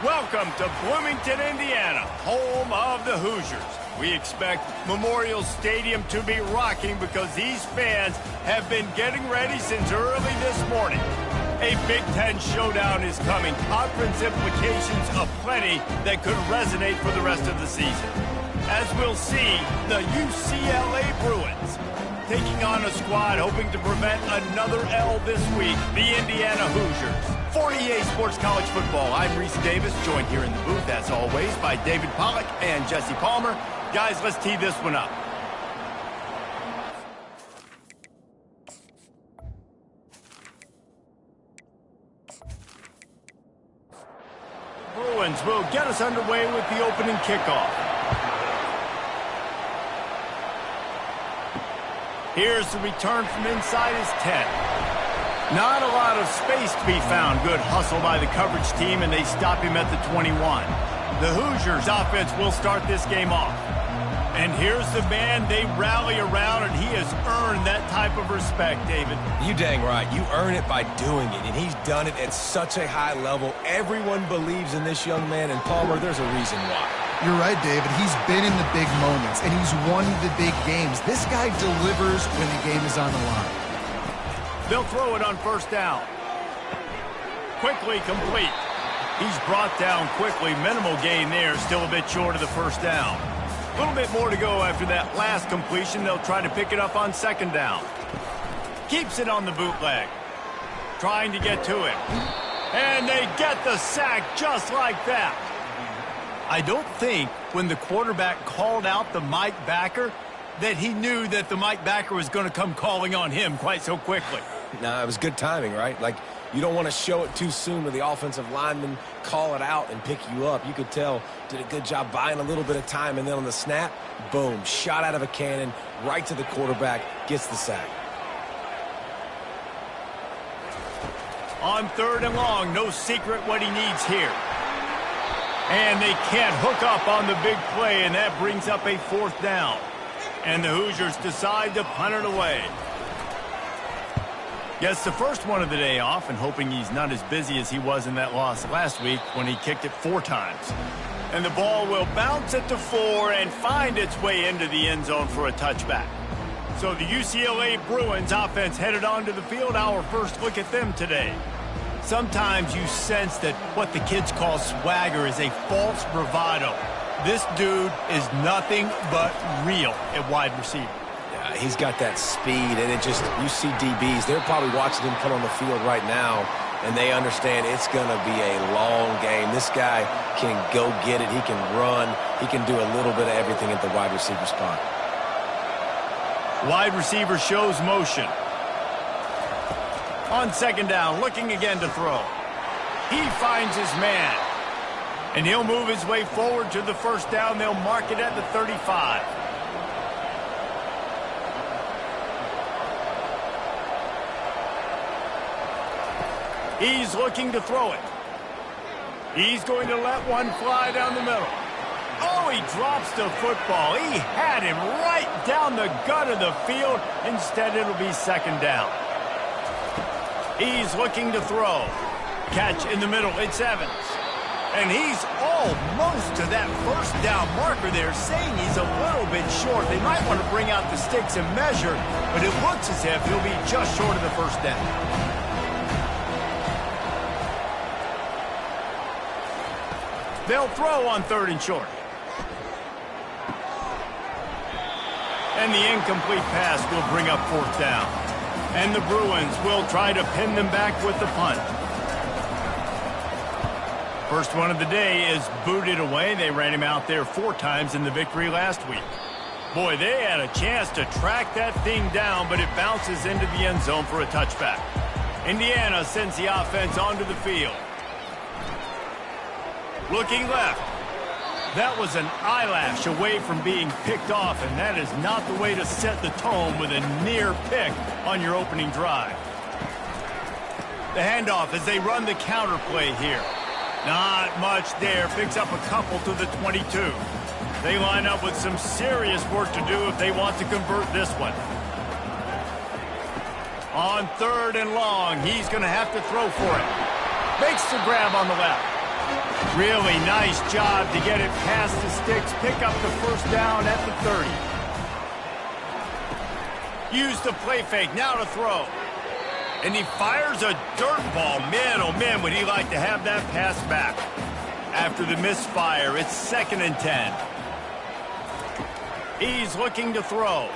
Welcome to Bloomington, Indiana, home of the Hoosiers. We expect Memorial Stadium to be rocking because these fans have been getting ready since early this morning. A Big Ten showdown is coming. Conference implications aplenty that could resonate for the rest of the season. As we'll see, the UCLA Bruins taking on a squad hoping to prevent another L this week, the Indiana Hoosiers. For EA Sports College Football, I'm Reese Davis, joined here in the booth, as always, by David Pollack and Jesse Palmer. Guys, let's tee this one up. Bruins will get us underway with the opening kickoff. Here's the return from inside his 10. Not a lot of space to be found. Good hustle by the coverage team, and they stop him at the 21. The Hoosiers offense will start this game off. And here's the man they rally around, and he has earned that type of respect, David. You dang right. You earn it by doing it, and he's done it at such a high level. Everyone believes in this young man, and Palmer, there's a reason why. You're right, David. He's been in the big moments, and he's won the big games. This guy delivers when the game is on the line. They'll throw it on first down. Quickly complete. He's brought down quickly. Minimal gain there. Still a bit short of the first down. A little bit more to go after that last completion. They'll try to pick it up on second down. Keeps it on the bootleg. Trying to get to it. And they get the sack just like that. I don't think when the quarterback called out the Mike backer that he knew that the Mike backer was going to come calling on him quite so quickly. Nah, it was good timing, right? Like, you don't want to show it too soon when the offensive lineman call it out and pick you up. You could tell, did a good job buying a little bit of time, and then on the snap, boom, shot out of a cannon, right to the quarterback, gets the sack. On third and long, no secret what he needs here. And they can't hook up on the big play, and that brings up a fourth down. And the Hoosiers decide to punt it away. Gets the first one of the day off, and hoping he's not as busy as he was in that loss last week when he kicked it 4 times. And the ball will bounce at the 4 and find its way into the end zone for a touchback. So the UCLA Bruins offense headed onto the field. Our first look at them today. Sometimes you sense that what the kids call swagger is a false bravado. This dude is nothing but real at wide receiver. Yeah, he's got that speed, and it just, you see DBs, they're probably watching him come on the field right now, and they understand it's going to be a long game. This guy can go get it. He can run. He can do a little bit of everything at the wide receiver spot. Wide receiver shows motion. On second down, looking again to throw. He finds his man. And he'll move his way forward to the first down. They'll mark it at the 35. He's looking to throw it. He's going to let one fly down the middle. Oh, he drops the football. He had him right down the gut of the field. Instead, it'll be second down. He's looking to throw. Catch in the middle. It's Evans. And he's almost to that first down marker there, saying he's a little bit short. They might want to bring out the sticks and measure, but it looks as if he'll be just short of the first down. They'll throw on third and short. And the incomplete pass will bring up fourth down. And the Bruins will try to pin them back with the punt. First one of the day is booted away. They ran him out there 4 times in the victory last week. Boy, they had a chance to track that thing down, but it bounces into the end zone for a touchback. Indiana sends the offense onto the field. Looking left. That was an eyelash away from being picked off, and that is not the way to set the tone with a near pick on your opening drive. The handoff as they run the counter play here. Not much there. Picks up a couple to the 22. They line up with some serious work to do if they want to convert this one. On third and long, he's going to have to throw for it. Makes the grab on the left. Really nice job to get it past the sticks, pick up the first down at the 30. Use the play fake, now to throw. And he fires a dirt ball. Man, oh man, would he like to have that pass back. After the misfire, it's 2nd and 10. He's looking to throw.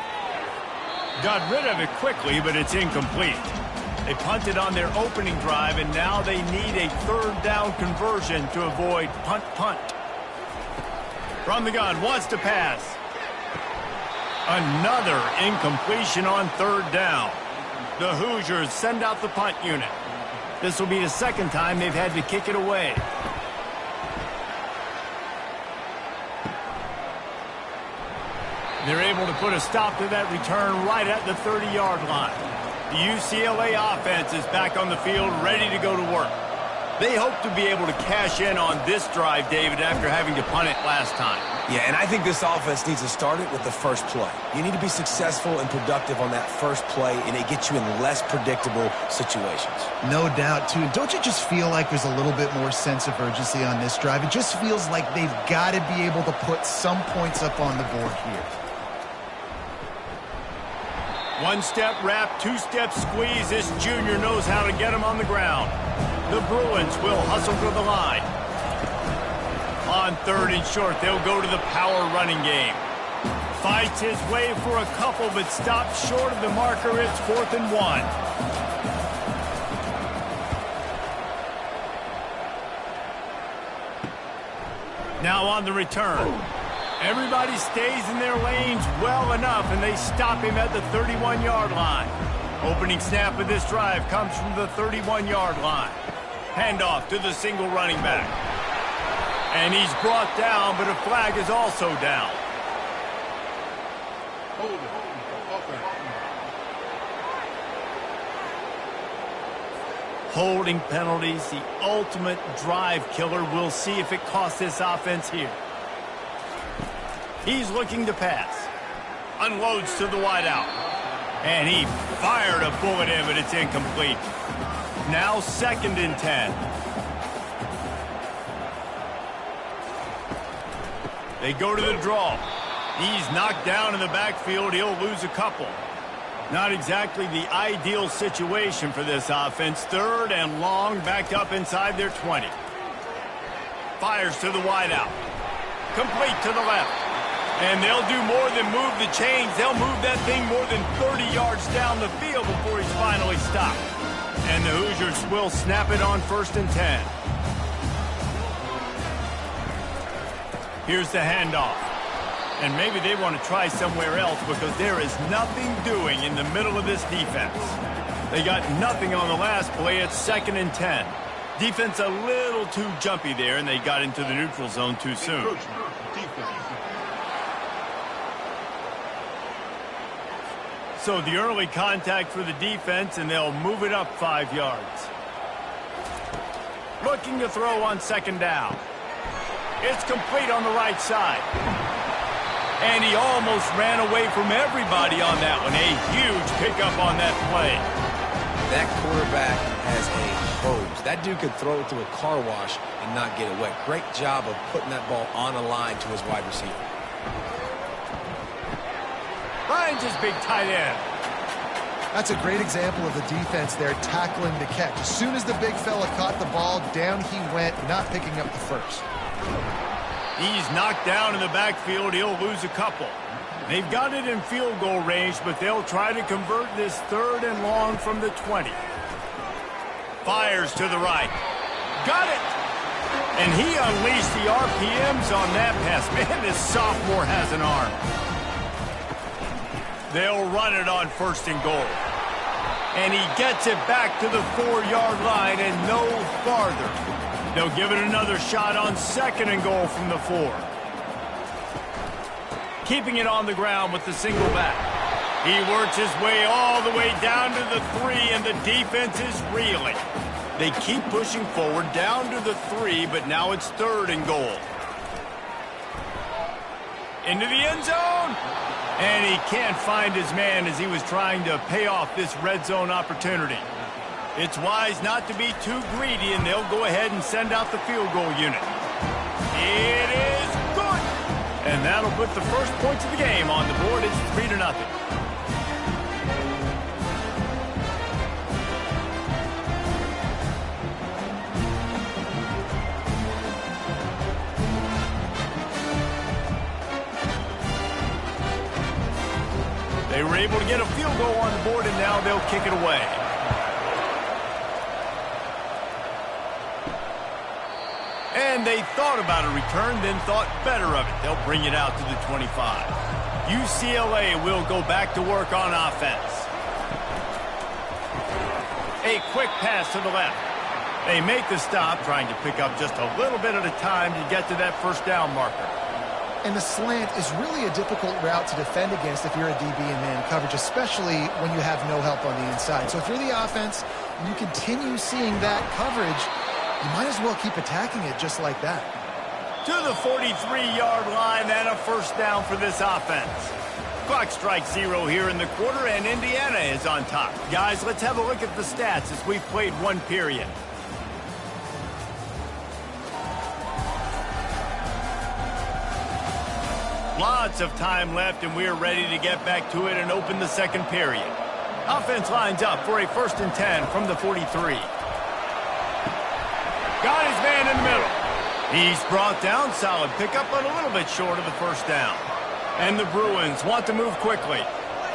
Got rid of it quickly, but it's incomplete. They punted on their opening drive, and now they need a 3rd down conversion to avoid punt. From the gun, wants to pass. Another incompletion on 3rd down. The Hoosiers send out the punt unit. This will be the 2nd time they've had to kick it away. They're able to put a stop to that return right at the 30-yard line. The UCLA offense is back on the field, ready to go to work. They hope to be able to cash in on this drive, David, after having to punt it last time. Yeah, and I think this offense needs to start it with the first play. You need to be successful and productive on that first play, and it gets you in less predictable situations. No doubt, too. Don't you just feel like there's a little bit more sense of urgency on this drive? It just feels like they've got to be able to put some points up on the board here. 1-step wrap, 2-step squeeze. This junior knows how to get him on the ground. The Bruins will hustle for the line. On 3rd and short, they'll go to the power running game. Fights his way for a couple, but stops short of the marker. It's 4th and 1. Now on the return. Everybody stays in their lanes well enough, and they stop him at the 31-yard line. Opening snap of this drive comes from the 31-yard line. Handoff to the single running back. And he's brought down, but a flag is also down. Holding penalties, the ultimate drive killer. We'll see if it costs this offense here. He's looking to pass. Unloads to the wideout. And he fired a bullet in, but it's incomplete. Now 2nd and 10. They go to the draw. He's knocked down in the backfield. He'll lose a couple. Not exactly the ideal situation for this offense. 3rd and long, backed up inside their 20. Fires to the wideout. Complete to the left. And they'll do more than move the chains. They'll move that thing more than 30 yards down the field before he's finally stopped. And the Hoosiers will snap it on 1st and 10. Here's the handoff. And maybe they want to try somewhere else because there is nothing doing in the middle of this defense. They got nothing on the last play. It's 2nd and 10. Defense a little too jumpy there, and they got into the neutral zone too soon. So the early contact for the defense, and they'll move it up 5 yards. Looking to throw on 2nd down. It's complete on the right side. And he almost ran away from everybody on that one. A huge pickup on that play. That quarterback has a hose. That dude could throw it through a car wash and not get it wet. Great job of putting that ball on a line to his wide receiver. Finds his big tight end. That's a great example of the defense there tackling the catch. As soon as the big fella caught the ball, down he went, not picking up the first. He's knocked down in the backfield. He'll lose a couple. They've got it in field goal range, but they'll try to convert this 3rd and long from the 20. Fires to the right. Got it! And he unleashed the RPMs on that pass. Man, this sophomore has an arm. They'll run it on 1st and goal. And he gets it back to the 4-yard line and no farther. They'll give it another shot on 2nd and goal from the 4. Keeping it on the ground with the single back. He works his way all the way down to the 3, and the defense is reeling. They keep pushing forward down to the 3, but now it's 3rd and goal. Into the end zone. And he can't find his man as he was trying to pay off this red zone opportunity. It's wise not to be too greedy, and they'll go ahead and send out the field goal unit. It is good. And that'll put the first points of the game on the board. It's 3-0. They were able to get a field goal on the board, and now they'll kick it away. And they thought about a return, then thought better of it. They'll bring it out to the 25. UCLA will go back to work on offense. A quick pass to the left. They make the stop, trying to pick up just a little bit at a time to get to that first down marker. And the slant is really a difficult route to defend against if you're a DB in man coverage, especially when you have no help on the inside. So if you're the offense and you continue seeing that coverage, you might as well keep attacking it just like that. To the 43-yard line and a first down for this offense. Clock strikes 0 here in the quarter, and Indiana is on top. Guys, let's have a look at the stats as we've played one period. Lots of time left, and we're ready to get back to it and open the second period. Offense lines up for a 1st and 10 from the 43. Got his man in the middle. He's brought down. Solid pickup, but a little bit short of the first down. And the Bruins want to move quickly.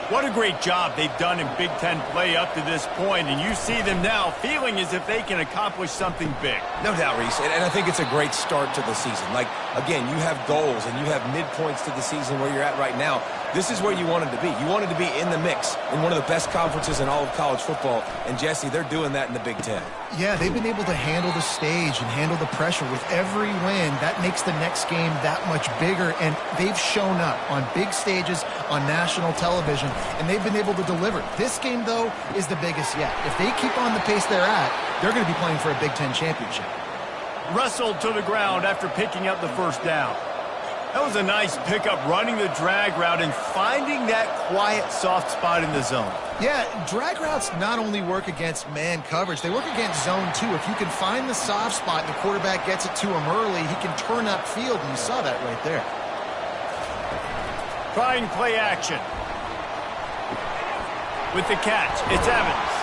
What a great job they've done in Big Ten play up to this point, and you see them now feeling as if they can accomplish something big. No doubt, Reese, and I think it's a great start to the season. Like, again, you have goals and you have midpoints to the season where you're at right now. This is where you wanted to be. You wanted to be in the mix in one of the best conferences in all of college football, and Jesse, they're doing that in the Big Ten. Yeah, they've been able to handle the stage and handle the pressure with every win. That makes the next game that much bigger, and they've shown up on big stages on national television, and they've been able to deliver. This game, though, is the biggest yet. If they keep on the pace they're at, they're going to be playing for a Big Ten championship. Wrestled to the ground after picking up the first down. That was a nice pickup, running the drag route and finding that quiet, soft spot in the zone. Yeah, drag routes not only work against man coverage, they work against zone too. If you can find the soft spot and the quarterback gets it to him early, he can turn upfield, and you saw that right there. Trying play action. With the catch, it's Evans.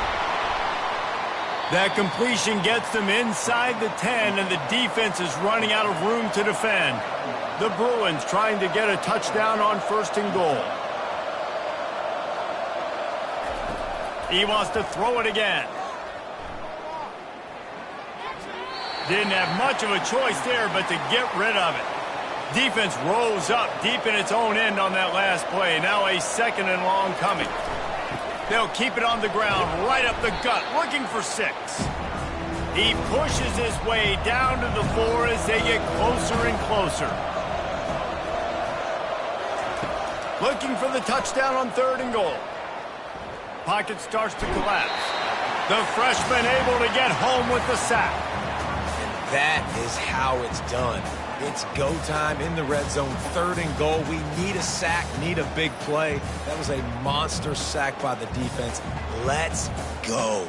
That completion gets them inside the 10, and the defense is running out of room to defend. The Bruins trying to get a touchdown on 1st and goal. He wants to throw it again. Didn't have much of a choice there, but to get rid of it. Defense rose up deep in its own end on that last play. Now a 2nd and long coming. They'll keep it on the ground, right up the gut, looking for 6. He pushes his way down to the 4 as they get closer and closer. Looking for the touchdown on 3rd and goal. Pocket starts to collapse. The freshman able to get home with the sack. And that is how it's done. It's go time in the red zone, 3rd and goal. We need a sack, need a big play. That was a monster sack by the defense. Let's go.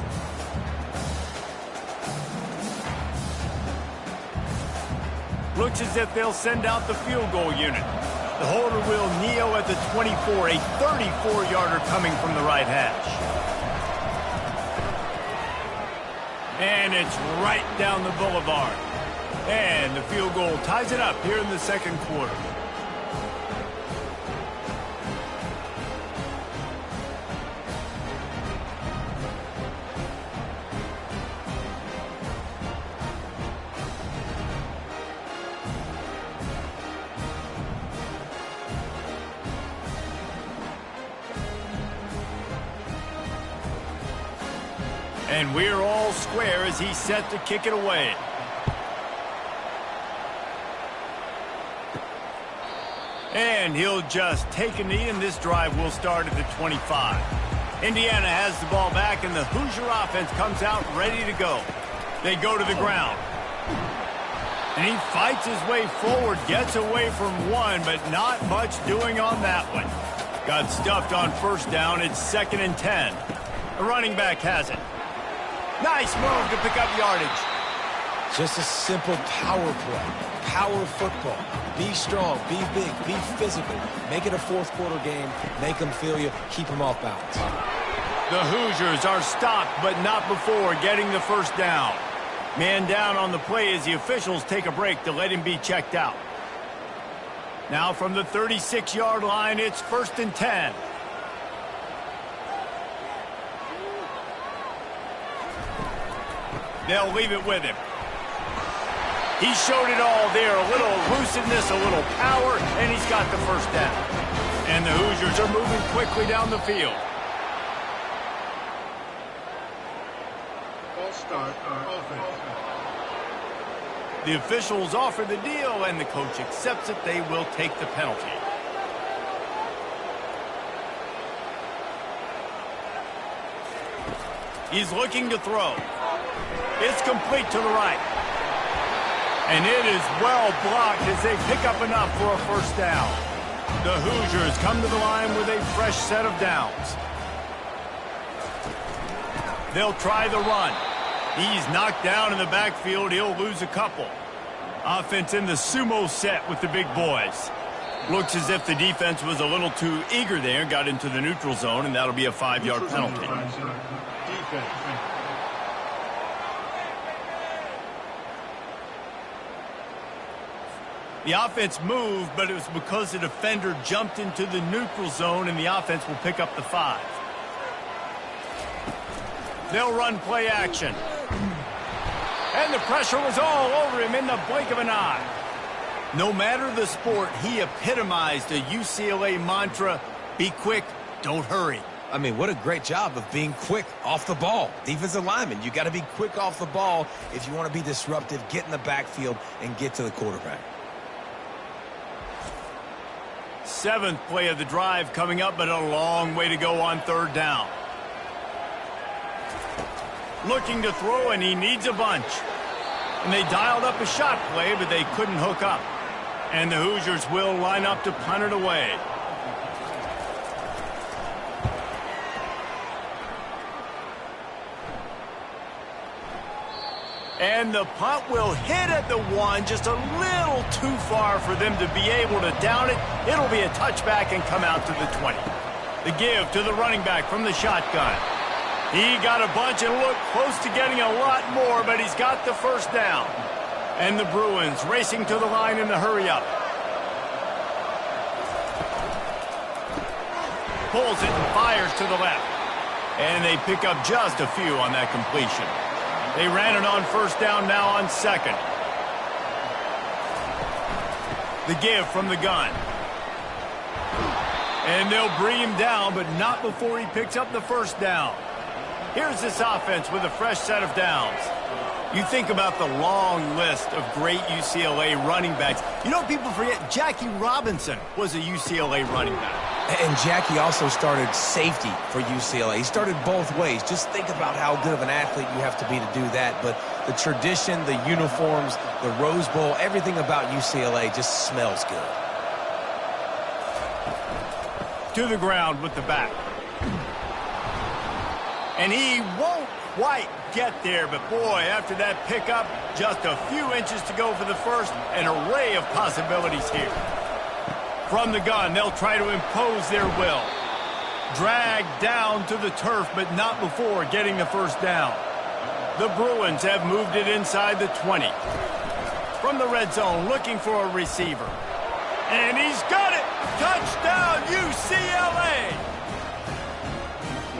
Looks as if they'll send out the field goal unit. The holder will kneel at the 24, a 34-yarder coming from the right hash. And it's right down the boulevard. And the field goal ties it up here in the 2nd quarter. And we're all square as he's set to kick it away. And he'll just take a knee, and this drive will start at the 25. Indiana has the ball back, and the Hoosier offense comes out ready to go. They go to the ground. And he fights his way forward, gets away from one, but not much doing on that one. Got stuffed on 1st down. It's 2nd and 10. The running back has it. Nice move to pick up yardage. Just a simple power play. Power football. Be strong, be big, be physical. Make it a fourth quarter game. Make them feel you. Keep them off balance. The Hoosiers are stopped, but not before getting the first down. Man down on the play as the officials take a break to let him be checked out. Now from the 36-yard line, it's 1st and 10. They'll leave it with him. He showed it all there. A little elusiveness, a little power, and he's got the first down. And the Hoosiers are moving quickly down the field. False start, offense. The officials offer the deal, and the coach accepts it. They will take the penalty. He's looking to throw. It's complete to the right. And it is well blocked as they pick up enough for a first down. The Hoosiers come to the line with a fresh set of downs. They'll try the run. He's knocked down in the backfield. He'll lose a couple. Offense in the sumo set with the big boys. Looks as if the defense was a little too eager there and got into the neutral zone, and that'll be a 5-yard penalty. The offense moved, but it was because the defender jumped into the neutral zone, and the offense will pick up the 5. They'll run play action. And the pressure was all over him in the blink of an eye. No matter the sport, he epitomized a UCLA mantra, be quick, don't hurry. I mean, what a great job of being quick off the ball. Defensive lineman, you got to be quick off the ball if you want to be disruptive, get in the backfield, and get to the quarterback. 7th play of the drive coming up, but a long way to go on 3rd down. Looking to throw, and he needs a bunch. And they dialed up a shot play, but they couldn't hook up. And the Hoosiers will line up to punt it away. And the punt will hit at the 1, just a little too far for them to be able to down it. It'll be a touchback and come out to the 20. The give to the running back from the shotgun. He got a bunch and looked close to getting a lot more, but he's got the first down. And the Bruins racing to the line in the hurry-up. Pulls it and fires to the left. And they pick up just a few on that completion. They ran it on 1st down, now on 2nd. The give from the gun. And they'll bring him down, but not before he picks up the first down. Here's this offense with a fresh set of downs. You think about the long list of great UCLA running backs. You know, people forget Jackie Robinson was a UCLA running back. And Jackie also started safety for UCLA. He started both ways. Just think about how good of an athlete you have to be to do that. But the tradition, the uniforms, the Rose Bowl, everything about UCLA just smells good. To the ground with the back. And he won't quite get there, but boy, after that pickup, just a few inches to go for the first, an array of possibilities here. From the gun, they'll try to impose their will. Dragged down to the turf, but not before getting the first down. The Bruins have moved it inside the 20. From the red zone, looking for a receiver. And he's got it! Touchdown, UCLA!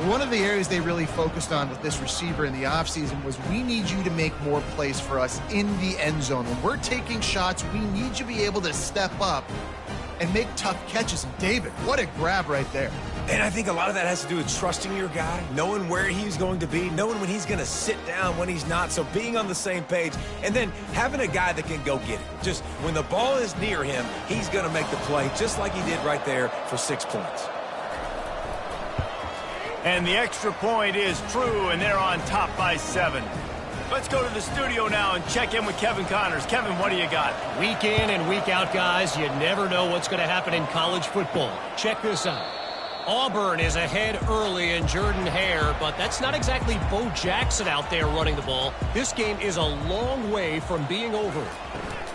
One of the areas they really focused on with this receiver in the offseason was we need you to make more plays for us in the end zone. When we're taking shots, we need you to be able to step up and make tough catches. And David, what a grab right there. And I think a lot of that has to do with trusting your guy, knowing where he's going to be, knowing when he's going to sit down, when he's not. So being on the same page, and then having a guy that can go get it. Just when the ball is near him, he's going to make the play, just like he did right there for 6 points. And the extra point is true, and they're on top by 7. Let's go to the studio now and check in with Kevin Connors. Kevin, what do you got? Week in and week out, guys, you never know what's going to happen in college football. Check this out. Auburn is ahead early in Jordan-Hare, but that's not exactly Bo Jackson out there running the ball. This game is a long way from being over.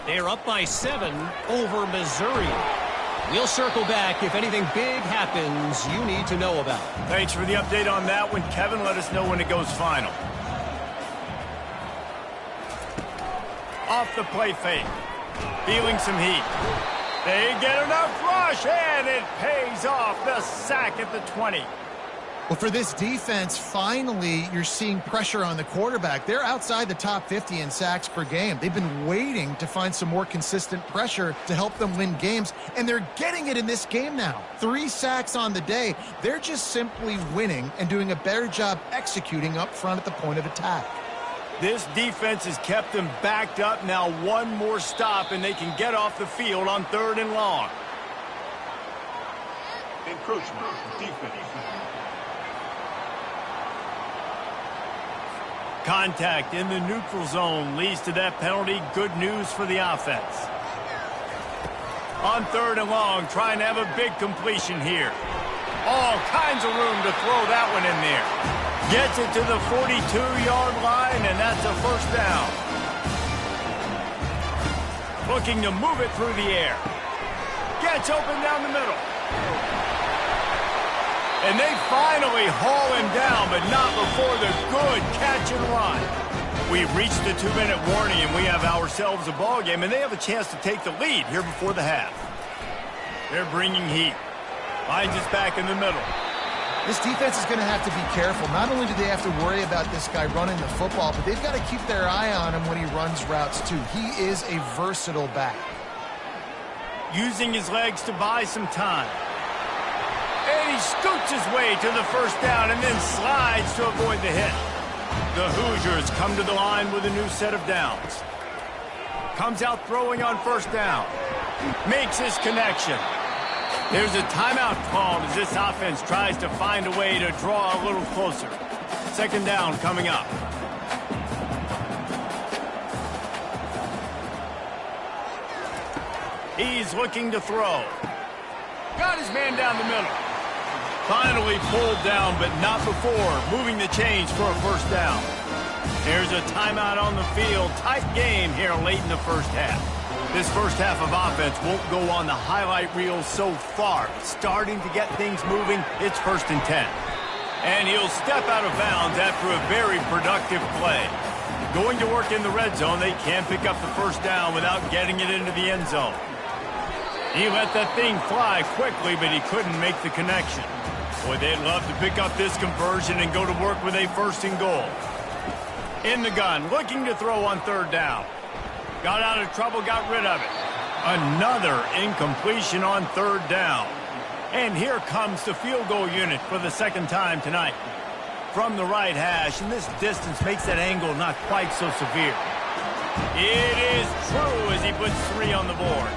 They're up by 7 over Missouri. We'll circle back if anything big happens you need to know about. Thanks for the update on that one, Kevin. Let us know when it goes final. Off the play fake. Feeling some heat. They get enough rush, and it pays off. The sack at the 20. Well, for this defense, finally, you're seeing pressure on the quarterback. They're outside the top 50 in sacks per game. They've been waiting to find some more consistent pressure to help them win games, and they're getting it in this game now. 3 sacks on the day. They're just simply winning and doing a better job executing up front at the point of attack. This defense has kept them backed up. Now one more stop, and they can get off the field on 3rd and long. Encroachment, defense. Contact in the neutral zone leads to that penalty. Good news for the offense. On 3rd and long, trying to have a big completion here. All kinds of room to throw that one in there. Gets it to the 42-yard line, and that's a first down. Looking to move it through the air. Gets open down the middle. And they finally haul him down, but not before the good catch and run. We've reached the 2-minute warning, and we have ourselves a ball game, and they have a chance to take the lead here before the half. They're bringing heat. Finds us back in the middle. This defense is going to have to be careful. Not only do they have to worry about this guy running the football, but they've got to keep their eye on him when he runs routes, too. He is a versatile back. Using his legs to buy some time. And he scoots his way to the first down and then slides to avoid the hit. The Hoosiers come to the line with a new set of downs. Comes out throwing on first down. Makes his connection. There's a timeout called as this offense tries to find a way to draw a little closer. 2nd down coming up. He's looking to throw. Got his man down the middle. Finally pulled down, but not before moving the chains for a first down. There's a timeout on the field. Tight game here late in the first half. This first half of offense won't go on the highlight reel so far. Starting to get things moving, it's 1st and 10. And he'll step out of bounds after a very productive play. Going to work in the red zone, they can pick up the first down without getting it into the end zone. He let that thing fly quickly, but he couldn't make the connection. Boy, they'd love to pick up this conversion and go to work with a 1st and goal. In the gun, looking to throw on 3rd down. Got out of trouble, got rid of it. Another incompletion on 3rd down. And here comes the field goal unit for the 2nd time tonight. From the right hash, and this distance makes that angle not quite so severe. It is true as he puts 3 on the board.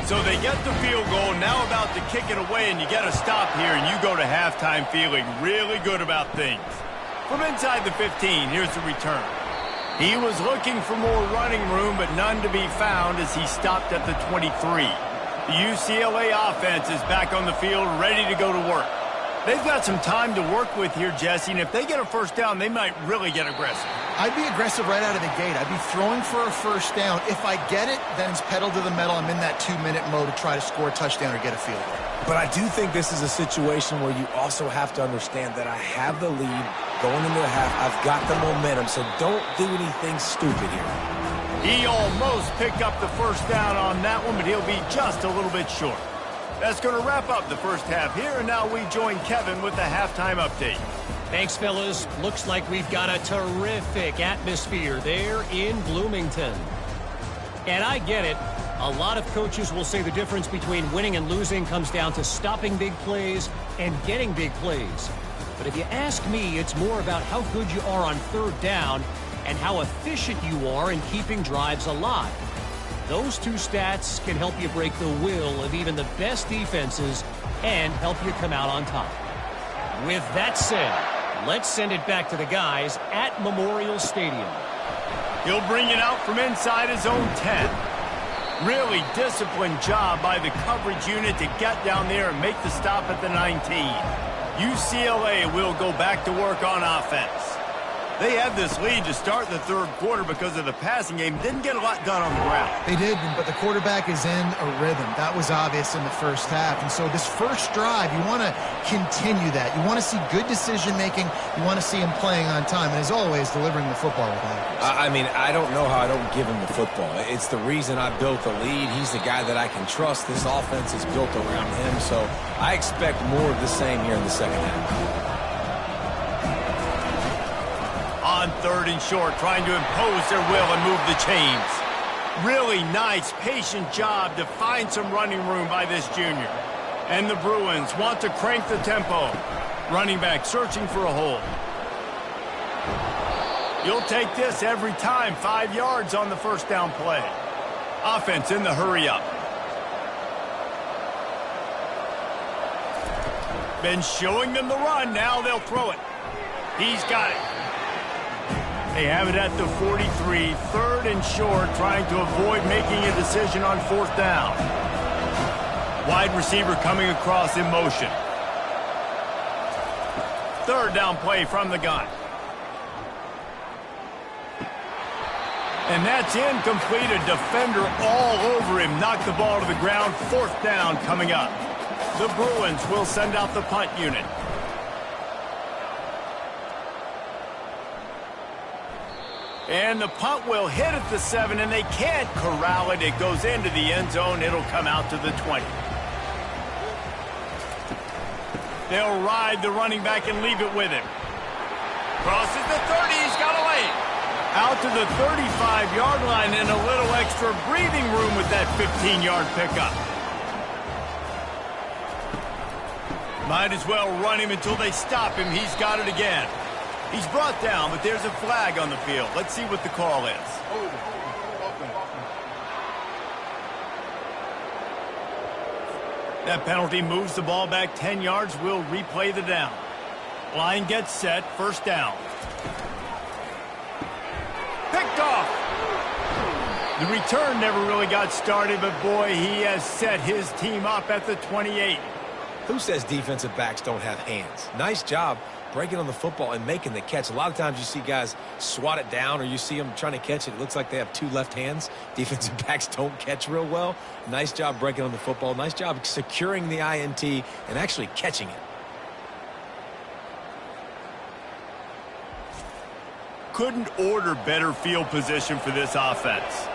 So they get the field goal, now about to kick it away, and you get a stop here, and you go to halftime feeling really good about things. From inside the 15, here's the return. He was looking for more running room, but none to be found as he stopped at the 23. The UCLA offense is back on the field, ready to go to work. They've got some time to work with here, Jesse, and if they get a first down, they might really get aggressive. I'd be aggressive right out of the gate. I'd be throwing for a first down. If I get it, then it's pedal to the metal. I'm in that 2-minute mode to try to score a touchdown or get a field goal. But I do think this is a situation where you also have to understand that I have the lead going into the half. I've got the momentum, so don't do anything stupid here. He almost picked up the first down on that one, but he'll be just a little bit short. That's going to wrap up the first half here, and now we join Kevin with the halftime update. Thanks, fellas. Looks like we've got a terrific atmosphere there in Bloomington. And I get it. A lot of coaches will say the difference between winning and losing comes down to stopping big plays and getting big plays. But if you ask me, it's more about how good you are on 3rd down and how efficient you are in keeping drives alive. Those two stats can help you break the will of even the best defenses and help you come out on top. With that said, let's send it back to the guys at Memorial Stadium. He'll bring it out from inside his own 10. Really disciplined job by the coverage unit to get down there and make the stop at the 19. UCLA will go back to work on offense. They had this lead to start the third quarter because of the passing game. Didn't get a lot done on the ground. They did, but the quarterback is in a rhythm. That was obvious in the first half. And so this first drive, you want to continue that. You want to see good decision-making. You want to see him playing on time. And as always, delivering the football with accuracy. I mean, I don't know how I don't give him the football. It's the reason I built the lead. He's the guy that I can trust. This offense is built around him. So I expect more of the same here in the second half. On third and short, trying to impose their will and move the chains. Really nice, patient job to find some running room by this junior. And the Bruins want to crank the tempo. Running back searching for a hole. You'll take this every time. 5 yards on the first down play. Offense in the hurry up. Been showing them the run. Now they'll throw it. He's got it. They have it at the 43, third and short, trying to avoid making a decision on fourth down. Wide receiver coming across in motion. Third down play from the gun. And that's incomplete. A defender all over him. Knocked the ball to the ground. Fourth down coming up. The Bruins will send out the punt unit. And the punt will hit at the 7, and they can't corral it. It goes into the end zone. It'll come out to the 20. They'll ride the running back and leave it with him. Crosses the 30. He's got a lane. Out to the 35-yard line and a little extra breathing room with that 15-yard pickup. Might as well run him until they stop him. He's got it again. He's brought down, but there's a flag on the field. Let's see what the call is. That penalty moves the ball back 10 yards. We'll replay the down. Line gets set. First down. Picked off. The return never really got started, but boy, he has set his team up at the 28. Who says defensive backs don't have hands? Nice job breaking on the football and making the catch. A lot of times you see guys swat it down or you see them trying to catch it. It looks like they have two left hands. Defensive backs don't catch real well. Nice job breaking on the football. Nice job securing the INT and actually catching it. Couldn't order better field position for this offense.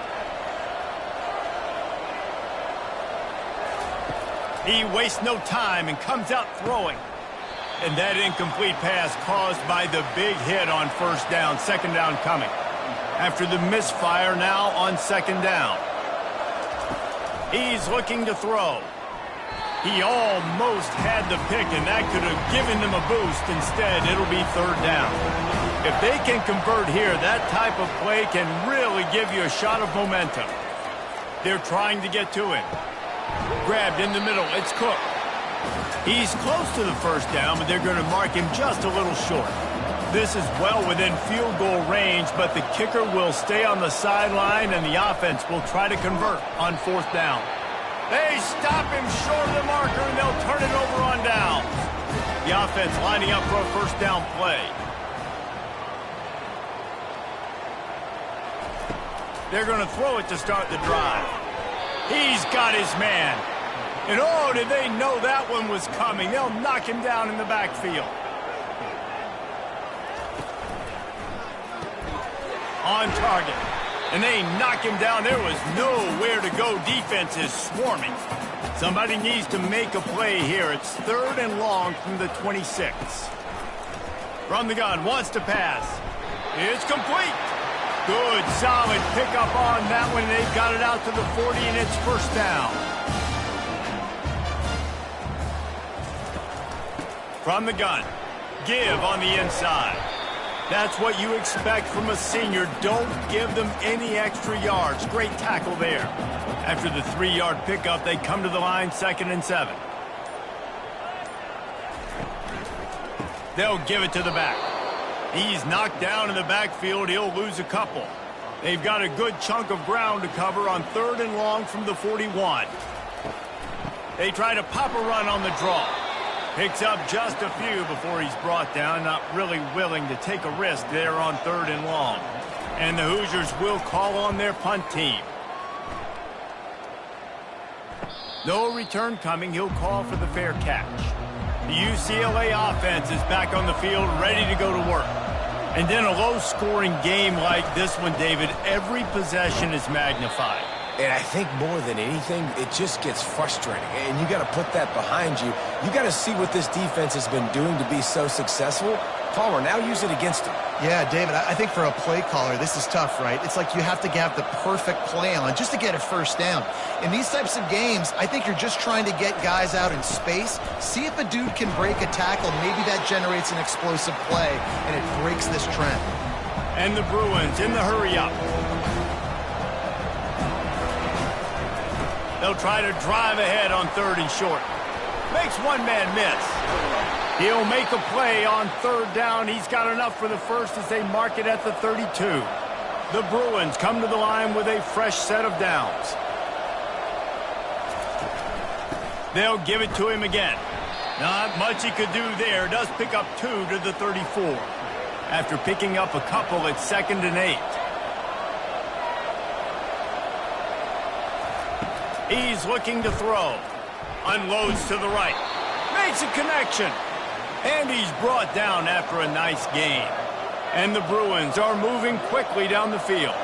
He wastes no time and comes out throwing. And that incomplete pass caused by the big hit on first down. Second down coming. After the misfire, now on second down. He's looking to throw. He almost had the pick, and that could have given them a boost. Instead, it'll be third down. If they can convert here, that type of play can really give you a shot of momentum. They're trying to get to him. Grabbed in the middle. It's Cook. He's close to the first down, but they're going to mark him just a little short. This is well within field goal range, but the kicker will stay on the sideline, and the offense will try to convert on fourth down. They stop him short of the marker, and they'll turn it over on downs. The offense lining up for a first down play. They're going to throw it to start the drive. He's got his man. And oh, did they know that one was coming. They'll knock him down in the backfield. On target. And they knock him down. There was nowhere to go. Defense is swarming. Somebody needs to make a play here. It's third and long from the 26. From the gun, wants to pass. It's complete. Good, solid pickup on that one. They've got it out to the 40, and it's first down. From the gun, give on the inside. That's what you expect from a senior. Don't give them any extra yards. Great tackle there. After the 3-yard pickup, they come to the line, 2nd and 7. They'll give it to the back. He's knocked down in the backfield. He'll lose a couple. They've got a good chunk of ground to cover on 3rd and long from the 41. They try to pop a run on the draw. Picks up just a few before he's brought down. Not really willing to take a risk there on 3rd and long. And the Hoosiers will call on their punt team. No return coming. He'll call for the fair catch. The UCLA offense is back on the field, ready to go to work. And in a low-scoring game like this one, David, every possession is magnified. And I think more than anything, it just gets frustrating. And you got to put that behind you. You got to see what this defense has been doing to be so successful. Palmer, now use it against him. Yeah, David, I think for a play caller, this is tough, right? It's like you have to have the perfect play on just to get a first down. In these types of games, I think you're just trying to get guys out in space, see if a dude can break a tackle. Maybe that generates an explosive play, and it breaks this trend. And the Bruins in the hurry-up. They'll try to drive ahead on 3rd and short. Makes one man miss. He'll make a play on 3rd down. He's got enough for the first as they mark it at the 32. The Bruins come to the line with a fresh set of downs. They'll give it to him again. Not much he could do there. Does pick up 2 to the 34. After picking up a couple, it's 2nd and 8. He's looking to throw. Unloads to the right. Makes a connection. And he's brought down after a nice gain. And the Bruins are moving quickly down the field.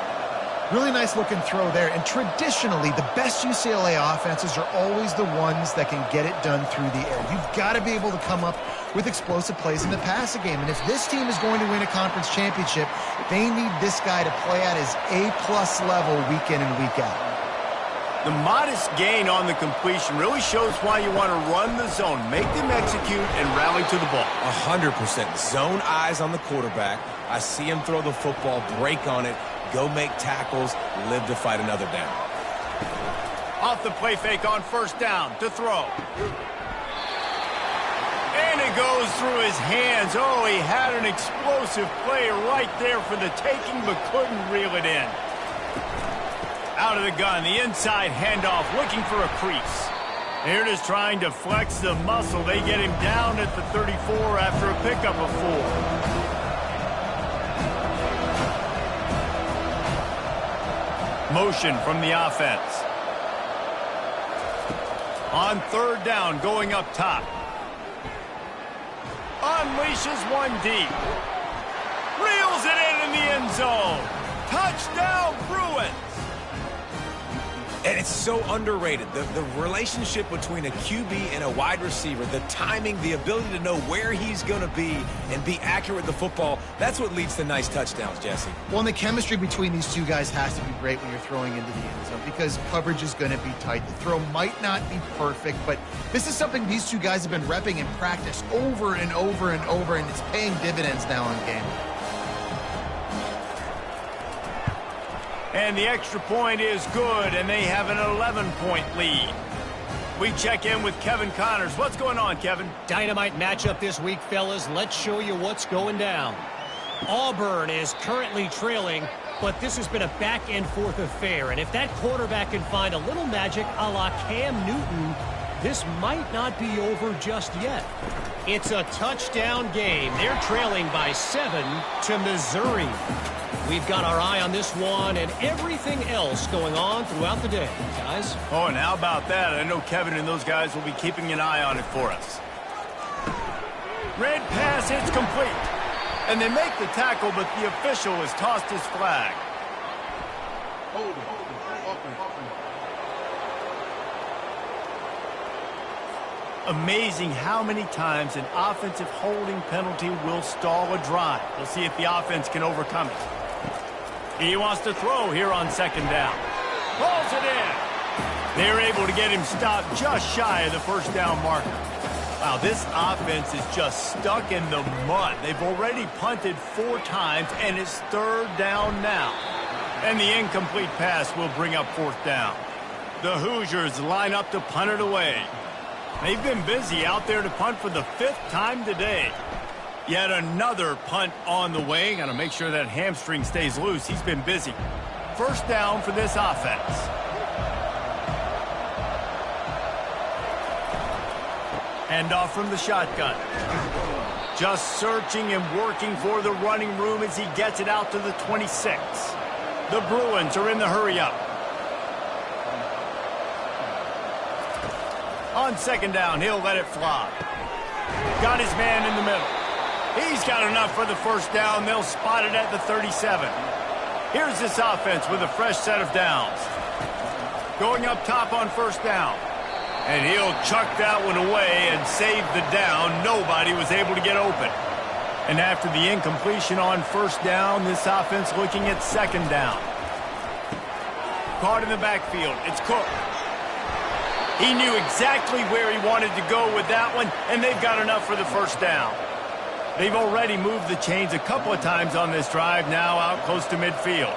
Really nice looking throw there. And traditionally, the best UCLA offenses are always the ones that can get it done through the air. You've got to be able to come up with explosive plays in the passing game. And if this team is going to win a conference championship, they need this guy to play at his A-plus level week in and week out. The modest gain on the completion really shows why you want to run the zone, make them execute, and rally to the ball. 100%. Zone eyes on the quarterback. I see him throw the football, break on it, go make tackles, live to fight another down. Off the play fake on 1st down to throw. And it goes through his hands. Oh, he had an explosive play right there for the taking, but couldn't reel it in. Out of the gun, the inside handoff, looking for a crease. They're just trying to flex the muscle. They get him down at the 34 after a pickup of 4. Motion from the offense. On 3rd down, going up top. Unleashes one deep. Reels it in the end zone. Touchdown, Bruins. And it's so underrated. The relationship between a QB and a wide receiver, the timing, the ability to know where he's going to be and be accurate with the football, that's what leads to nice touchdowns, Jesse. Well, and the chemistry between these two guys has to be great when you're throwing into the end zone because coverage is going to be tight. The throw might not be perfect, but this is something these two guys have been repping in practice over and over and over, and it's paying dividends now in game. And the extra point is good, and they have an 11-point lead. We check in with Kevin Connors. What's going on, Kevin? Dynamite matchup this week, fellas. Let's show you what's going down. Auburn is currently trailing, but this has been a back-and-forth affair. And if that quarterback can find a little magic a la Cam Newton, this might not be over just yet. It's a touchdown game. They're trailing by 7 to Missouri. We've got our eye on this one and everything else going on throughout the day, guys. Oh, and how about that? I know Kevin and those guys will be keeping an eye on it for us. Red pass, it's complete. And they make the tackle, but the official has tossed his flag. Hold it. Amazing how many times an offensive holding penalty will stall a drive. We'll see if the offense can overcome it. He wants to throw here on 2nd down. Pulls it in. They're able to get him stopped just shy of the 1st down marker. Wow, this offense is just stuck in the mud. They've already punted 4 times, and it's 3rd down now. And the incomplete pass will bring up 4th down. The Hoosiers line up to punt it away. They've been busy out there to punt for the 5th time today. Yet another punt on the way. Got to make sure that hamstring stays loose. He's been busy. 1st down for this offense. Hand off from the shotgun. Just searching and working for the running room as he gets it out to the 26. The Bruins are in the hurry-up. On 2nd down, he'll let it fly. Got his man in the middle. He's got enough for the 1st down. They'll spot it at the 37. Here's this offense with a fresh set of downs. Going up top on 1st down. And he'll chuck that one away and save the down. Nobody was able to get open. And after the incompletion on 1st down, this offense looking at 2nd down. Caught in the backfield. It's Cook. He knew exactly where he wanted to go with that one, and they've got enough for the 1st down. They've already moved the chains a couple of times on this drive, now out close to midfield.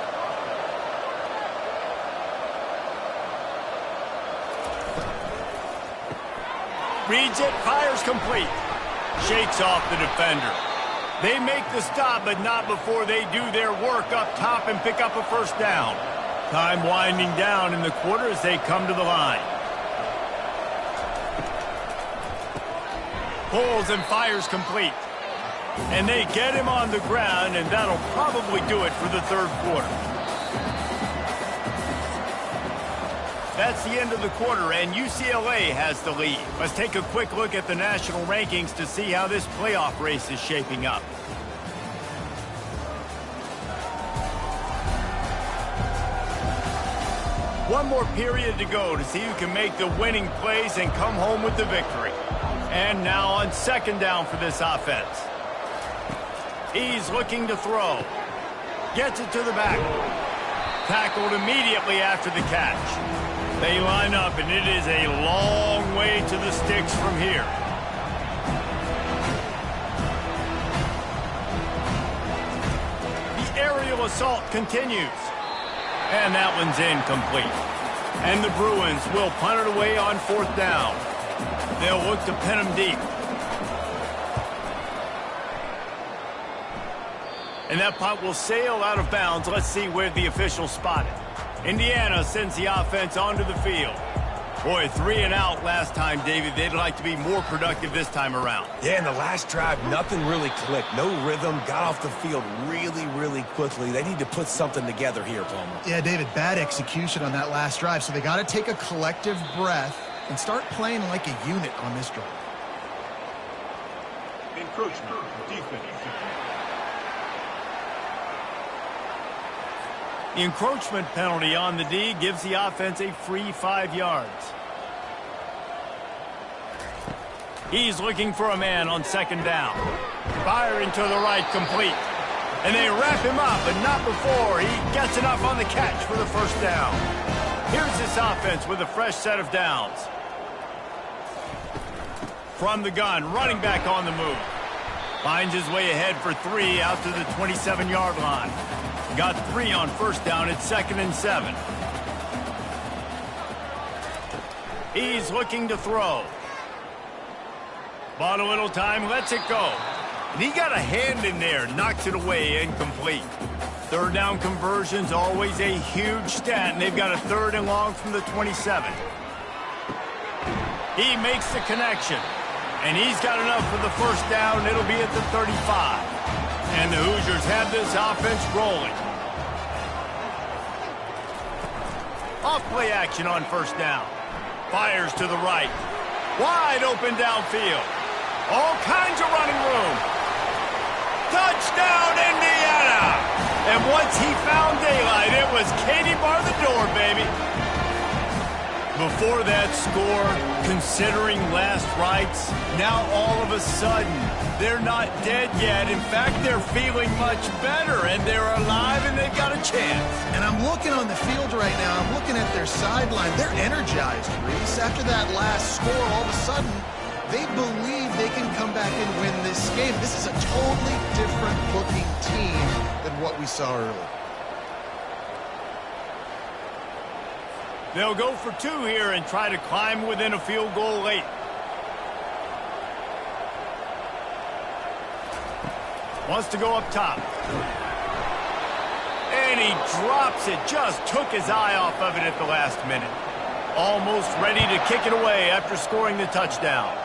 Reads it, fires complete. Shakes off the defender. They make the stop, but not before they do their work up top and pick up a 1st down. Time winding down in the quarter as they come to the line. Pulls and fires complete. And they get him on the ground, and that'll probably do it for the 3rd quarter. That's the end of the quarter, and UCLA has the lead. Let's take a quick look at the national rankings to see how this playoff race is shaping up. One more period to go to see who can make the winning plays and come home with the victory. And now on 2nd down for this offense. He's looking to throw. Gets it to the back. Tackled immediately after the catch. They line up, and it is a long way to the sticks from here. The aerial assault continues. And that one's incomplete. And the Bruins will punt it away on 4th down. They'll look to pin them deep. And that punt will sail out of bounds. Let's see where the officials spot it. Indiana sends the offense onto the field. Boy, 3 and out last time, David. They'd like to be more productive this time around. Yeah, in the last drive, nothing really clicked. No rhythm, got off the field really, really quickly. They need to put something together here, Palmer. Yeah, David, bad execution on that last drive, so they got to take a collective breath and start playing like a unit on this drive. Encroachment, defense. The encroachment penalty on the D gives the offense a free 5 yards. He's looking for a man on 2nd down. Firing to the right, complete. And they wrap him up, but not before he gets enough on the catch for the 1st down. Here's this offense with a fresh set of downs. From the gun, running back on the move. Finds his way ahead for 3 out to the 27-yard line. Got 3 on 1st down. It's 2nd and 7. He's looking to throw. Bought a little time, lets it go. And he got a hand in there, knocks it away, incomplete. 3rd down conversion's always a huge stat, and they've got a 3rd and long from the 27. He makes the connection, and he's got enough for the 1st down. It'll be at the 35. And the Hoosiers have this offense rolling. Off play action on 1st down. Fires to the right. Wide open downfield. All kinds of running room. Touchdown, Indiana! And once he found daylight, it was Katie bar the door, baby. Before that score, considering last rites, now all of a sudden, they're not dead yet. In fact, they're feeling much better, and they're alive, and they've got a chance. And I'm looking on the field right now. I'm looking at their sideline. They're energized, Reese. After that last score, all of a sudden, They believe they can come back and win this game. This is a totally different looking team than what we saw earlier. They'll go for 2 here and try to climb within a field goal late. Wants to go up top. And he drops it. Just took his eye off of it at the last minute. Almost ready to kick it away after scoring the touchdown.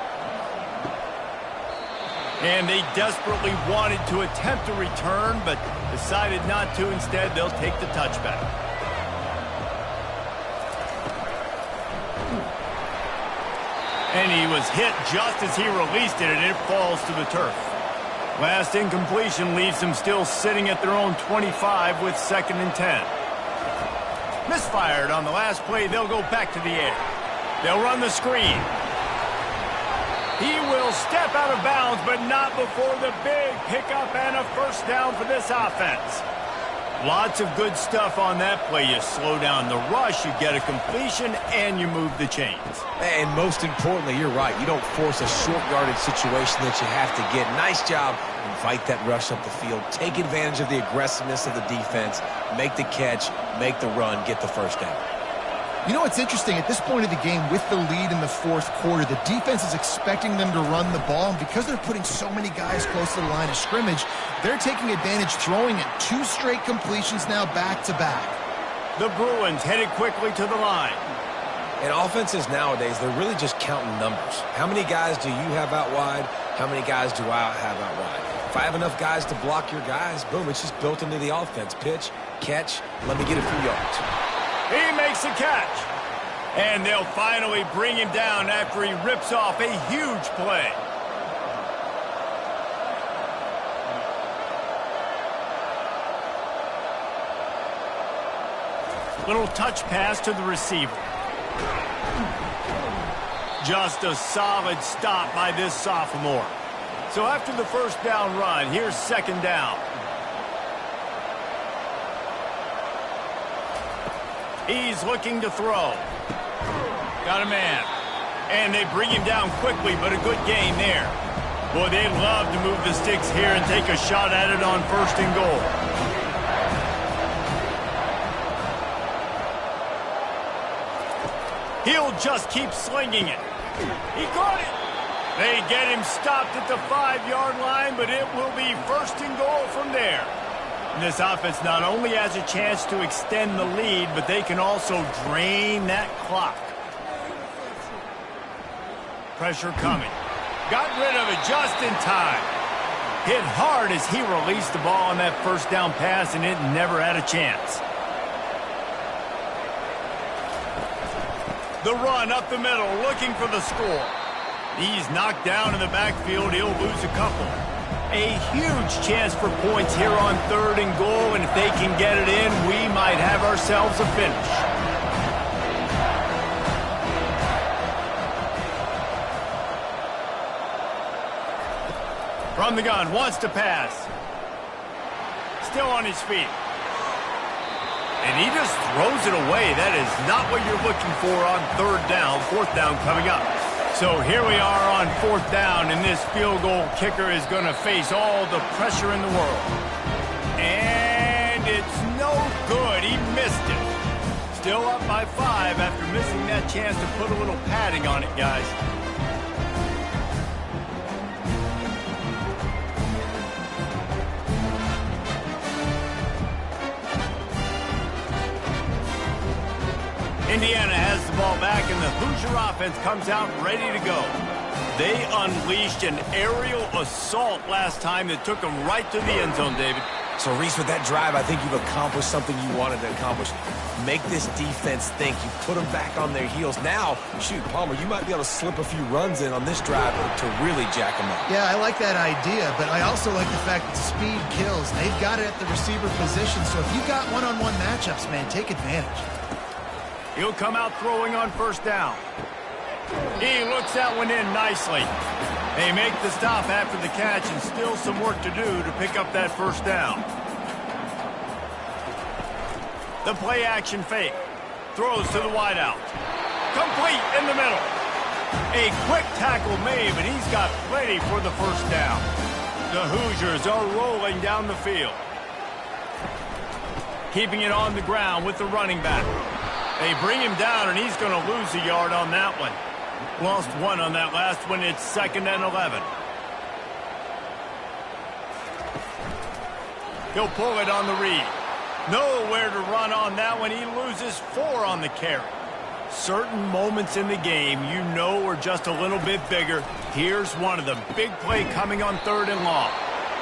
And they desperately wanted to attempt a return, but decided not to. Instead, they'll take the touchback. And he was hit just as he released it, and it falls to the turf. Last incompletion leaves them still sitting at their own 25 with 2nd and 10. Misfired on the last play. They'll go back to the air. They'll run the screen. He will step out of bounds, but not before the big pickup and a first down for this offense. Lots of good stuff on that play. You slow down the rush, you get a completion, and you move the chains. And most importantly, you're right. You don't force a short-yardage situation that you have to get. Nice job. Invite that rush up the field. Take advantage of the aggressiveness of the defense. Make the catch, make the run, get the first down. You know what's interesting? At this point of the game, with the lead in the 4th quarter, the defense is expecting them to run the ball. And because they're putting so many guys close to the line of scrimmage, they're taking advantage, throwing it. 2 straight completions now back-to-back. The Bruins headed quickly to the line. And offenses nowadays, they're really just counting numbers. How many guys do you have out wide? How many guys do I have out wide? If I have enough guys to block your guys, boom, it's just built into the offense. Pitch, catch, let me get a few yards. He makes a catch. And they'll finally bring him down after he rips off a huge play. Little touch pass to the receiver. Just a solid stop by this sophomore. So after the first down run, here's 2nd down. He's looking to throw. Got a man. And they bring him down quickly, but a good gain there. Boy, they'd love to move the sticks here and take a shot at it on 1st and goal. He'll just keep slinging it. He caught it. They get him stopped at the 5-yard line, but it will be 1st and goal from there. And this offense not only has a chance to extend the lead, but they can also drain that clock. Pressure coming. Got rid of it just in time. Hit hard as he released the ball on that first down pass, and it never had a chance. The run up the middle, looking for the score. He's knocked down in the backfield. He'll lose a couple. A huge chance for points here on 3rd and goal, and if they can get it in, we might have ourselves a finish. From the gun, wants to pass. Still on his feet. And he just throws it away. That is not what you're looking for on 3rd down. 4th down coming up. So here we are on 4th down, and this field goal kicker is going to face all the pressure in the world. And it's no good. He missed it. Still up by 5 after missing that chance to put a little padding on it, guys. Indiana has the ball back, and the Hoosier offense comes out ready to go. They unleashed an aerial assault last time that took them right to the end zone, David. So, Reese, with that drive, I think you've accomplished something you wanted to accomplish. Make this defense think. You put them back on their heels. Now, shoot, Palmer, you might be able to slip a few runs in on this drive to really jack them up. Yeah, I like that idea, but I also like the fact that speed kills. They've got it at the receiver position, so if you've got one-on-one matchups, man, take advantage. He'll come out throwing on 1st down. He looks that one in nicely. They make the stop after the catch, and still some work to do to pick up that 1st down. The play action fake. Throws to the wideout. Complete in the middle. A quick tackle made, but he's got plenty for the first down. The Hoosiers are rolling down the field. Keeping it on the ground with the running back. They bring him down, and he's going to lose a yard on that one. Lost one on that last one. It's 2nd and 11. He'll pull it on the read. Nowhere to run on that one. He loses 4 on the carry. Certain moments in the game you know are just a little bit bigger. Here's one of them. Big play coming on 3rd and long.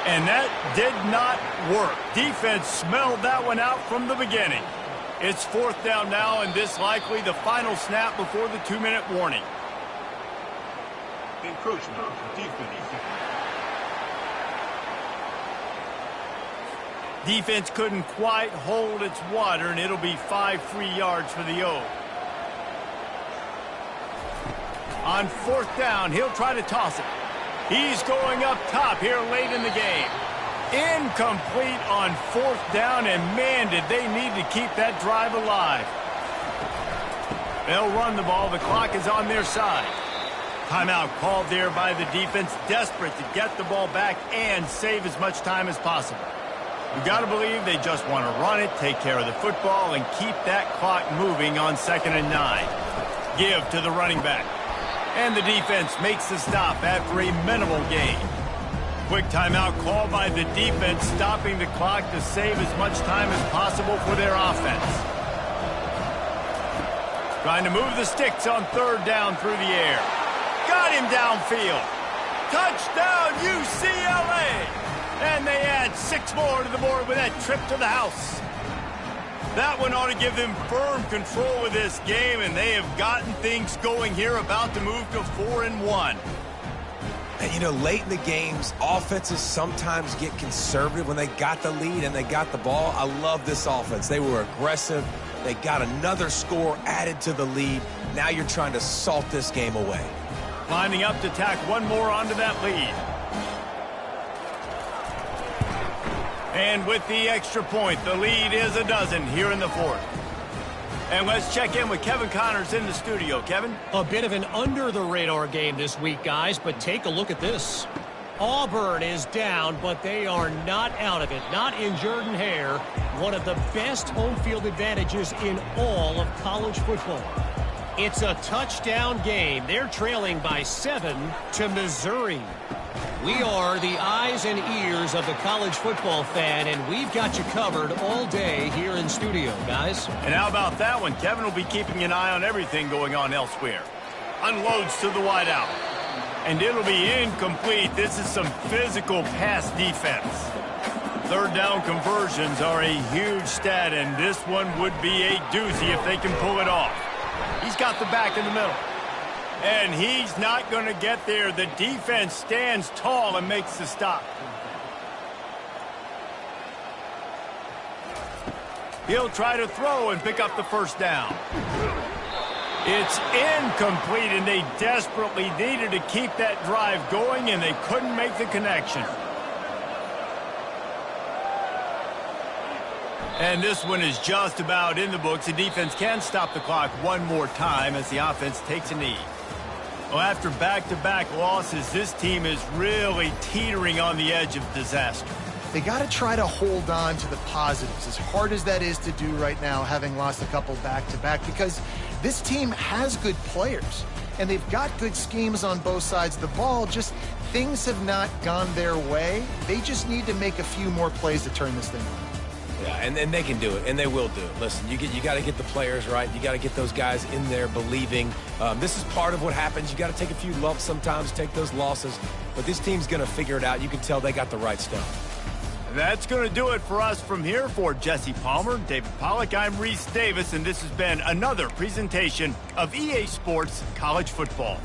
And that did not work. Defense smelled that one out from the beginning. It's 4th down now, and this likely the final snap before the 2-minute warning. Encroachment, defense. Defense couldn't quite hold its water, and it'll be 5 free yards for the O. On 4th down, he'll try to toss it. He's going up top here late in the game. Incomplete on 4th down, and man, did they need to keep that drive alive. They'll run the ball. The clock is on their side. Timeout called there by the defense, desperate to get the ball back and save as much time as possible. You got to believe they just want to run it, take care of the football, and keep that clock moving on 2nd and 9. Give to the running back. And the defense makes the stop after a minimal gain. Quick timeout called by the defense, stopping the clock to save as much time as possible for their offense. Trying to move the sticks on 3rd down through the air. Got him downfield. Touchdown, UCLA! And they add 6 more to the board with that trip to the house. That one ought to give them firm control of this game, and they have gotten things going here, about to move to 4-1. And, you know, late in the games, offenses sometimes get conservative when they got the lead and they got the ball. I love this offense. They were aggressive. They got another score added to the lead. Now you're trying to salt this game away. Lining up to tack one more onto that lead. And with the extra point, the lead is a dozen here in the 4th. And let's check in with Kevin Connors in the studio. Kevin? A bit of an under-the-radar game this week, guys, but take a look at this. Auburn is down, but they are not out of it. Not in Jordan Hare, one of the best home field advantages in all of college football. It's a touchdown game. They're trailing by 7 to Missouri. We are the eyes and ears of the college football fan, and we've got you covered all day here in studio, guys. And how about that one? Kevin will be keeping an eye on everything going on elsewhere. Unloads to the wideout. And it'll be incomplete. This is some physical pass defense. 3rd down conversions are a huge stat, and this one would be a doozy if they can pull it off. He's got the back in the middle. And he's not going to get there. The defense stands tall and makes the stop. He'll try to throw and pick up the 1st down. It's incomplete, and they desperately needed to keep that drive going, and they couldn't make the connection. And this one is just about in the books. The defense can stop the clock one more time as the offense takes a knee. Well, after back-to-back losses, this team is really teetering on the edge of disaster. They got to try to hold on to the positives, as hard as that is to do right now, having lost a couple back-to-back, because this team has good players, and they've got good schemes on both sides of the ball. Just things have not gone their way. They just need to make a few more plays to turn this thing on. Yeah, and they can do it, and they will do it. Listen, you got to get the players right. You got to get those guys in there believing. This is part of what happens. You got to take a few lumps sometimes, take those losses. But this team's going to figure it out. You can tell they got the right stuff. That's going to do it for us from here. For Jesse Palmer, David Pollack, I'm Reese Davis, and this has been another presentation of EA Sports College Football.